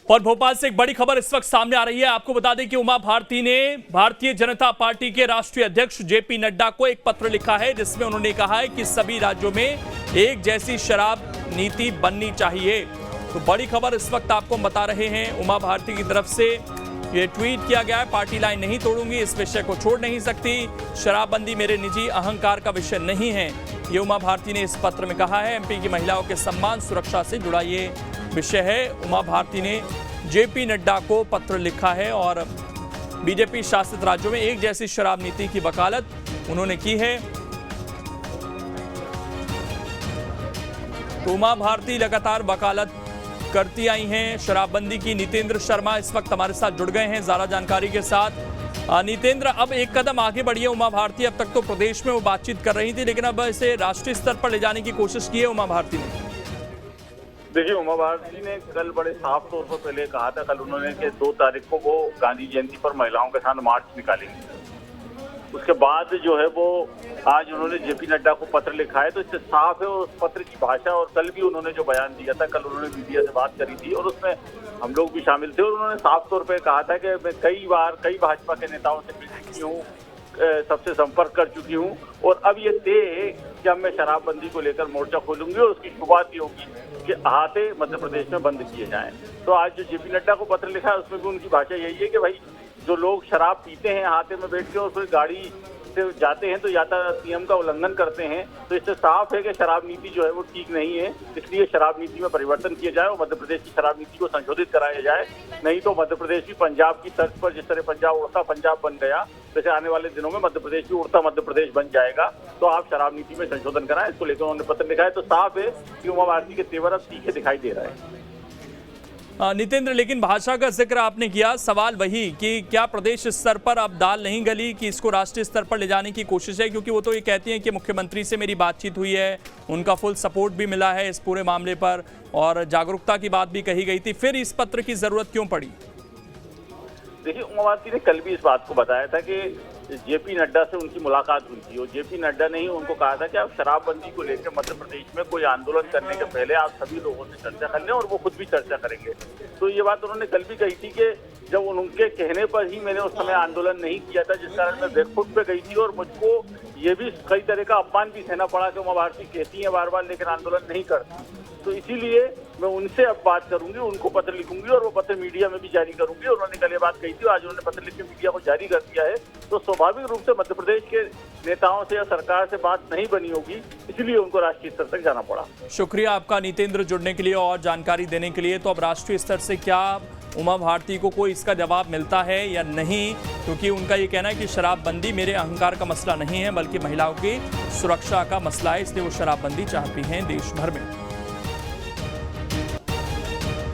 और भोपाल से एक बड़ी खबर इस वक्त सामने आ रही है। आपको बता दें कि उमा भारती ने भारतीय जनता पार्टी के राष्ट्रीय अध्यक्ष जेपी नड्डा को एक पत्र लिखा है, जिसमें उन्होंने कहा है कि सभी राज्यों में एक जैसी शराब नीति बननी चाहिए। तो बड़ी खबर इस वक्त आपको हम बता रहे हैं। उमा भारती की तरफ से ये ट्वीट किया गया है, पार्टी लाइन नहीं तोड़ूंगी, इस विषय को छोड़ नहीं सकती, शराबबंदी मेरे निजी अहंकार का विषय नहीं है, ये उमा भारती ने इस पत्र में कहा है। एमपी की महिलाओं के सम्मान सुरक्षा से जुड़ा ये विषय है। उमा भारती ने जेपी नड्डा को पत्र लिखा है और बीजेपी शासित राज्यों में एक जैसी शराब नीति की वकालत उन्होंने की है। तो उमा भारती लगातार वकालत करती आई हैं शराबबंदी की। नितेंद्र शर्मा इस वक्त हमारे साथ जुड़ गए हैं ज़्यादा जानकारी के साथ। नितेंद्र, अब एक कदम आगे बढ़ी है उमा भारती। अब तक तो प्रदेश में वो बातचीत कर रही थी, लेकिन अब इसे राष्ट्रीय स्तर पर ले जाने की कोशिश की है उमा भारती ने। देखिए, उमा भारती ने कल बड़े साफ तौर पर पहले कहा था, कल उन्होंने कि 2 तारीख को वो गांधी जयंती पर महिलाओं के साथ मार्च निकालेंगे। उसके बाद जो है वो आज उन्होंने जेपी नड्डा को पत्र लिखा है, तो इससे साफ है। और उस पत्र की भाषा और कल भी उन्होंने जो बयान दिया था, कल उन्होंने मीडिया से बात करी थी और उसमें हम लोग भी शामिल थे, और उन्होंने साफ तौर पे कहा था कि मैं कई भाजपा के नेताओं से मिल चुकी हूँ, सबसे संपर्क कर चुकी हूँ, और अब ये तय है कि अब मैं शराबबंदी को लेकर मोर्चा खोलूंगी और उसकी शुरुआत ये होगी कि अहाते मध्य प्रदेश में बंद किए जाएं। तो आज जो जेपी नड्डा को पत्र लिखा है उसमें भी उनकी भाषा यही है कि भाई जो लोग शराब पीते हैं अहाते में बैठ के और फिर गाड़ी से जाते हैं तो यातायात नियम का उल्लंघन करते हैं, तो इससे साफ है कि शराब नीति जो है वो ठीक नहीं है। इसलिए शराब नीति में परिवर्तन किया जाए और मध्य प्रदेश की शराब नीति को संशोधित कराया जाए। नहीं तो मध्य प्रदेश भी पंजाब की तर्ज पर, जिस तरह पंजाब उड़ता पंजाब बन गया, वैसे आने वाले दिनों में मध्य प्रदेश भी उड़ता मध्य प्रदेश बन जाएगा। तो आप शराब नीति में संशोधन कराएं, इसको लेकर उन्होंने पत्र लिखा है। तो साफ है कि उमा भारती के तेवर अब तीखे दिखाई दे रहा है। नितेंद्र, लेकिन भाषा का जिक्र आपने किया, सवाल वही कि क्या प्रदेश स्तर पर अब दाल नहीं गली कि इसको राष्ट्रीय स्तर पर ले जाने की कोशिश है? क्योंकि वो तो ये कहती हैं कि मुख्यमंत्री से मेरी बातचीत हुई है, उनका फुल सपोर्ट भी मिला है इस पूरे मामले पर और जागरूकता की बात भी कही गई थी, फिर इस पत्र की जरूरत क्यों पड़ी? देखिए, उमा भारती ने कल भी इस बात को बताया था कि जेपी नड्डा से उनकी मुलाकात हुई थी और जेपी नड्डा ने ही उनको कहा था कि आप शराबबंदी को लेकर मध्य प्रदेश में कोई आंदोलन करने के पहले आप सभी लोगों से चर्चा कर लें, और वो खुद भी चर्चा करेंगे। तो ये बात उन्होंने कल भी कही थी कि जब उनके कहने पर ही मैंने उस समय आंदोलन नहीं किया था, जिस कारण मैं बैकफुट पे गई थी और मुझको ये भी कई तरह का अपमान भी सहना पड़ा कि उमा भारती कहती है बार बार लेकिन आंदोलन नहीं करती। तो इसीलिए मैं उनसे अब बात करूंगी, उनको पत्र लिखूंगी और वो पत्र मीडिया में भी जारी करूंगी। उन्होंने कल ये बात कही थी, आज उन्होंने पत्र लिख के मीडिया को जारी कर दिया है। तो स्वाभाविक रूप से मध्य प्रदेश के नेताओं से या सरकार से बात नहीं बनी होगी, इसलिए उनको राष्ट्रीय स्तर तक जाना पड़ा। शुक्रिया आपका नितेंद्र, जुड़ने के लिए और जानकारी देने के लिए। तो अब राष्ट्रीय स्तर से क्या उमा भारती को कोई इसका जवाब मिलता है या नहीं? क्योंकि उनका ये कहना है कि शराबबंदी मेरे अहंकार का मसला नहीं है, बल्कि महिलाओं की सुरक्षा का मसला है, इसलिए वो शराबबंदी चाहती हैं देश भर में।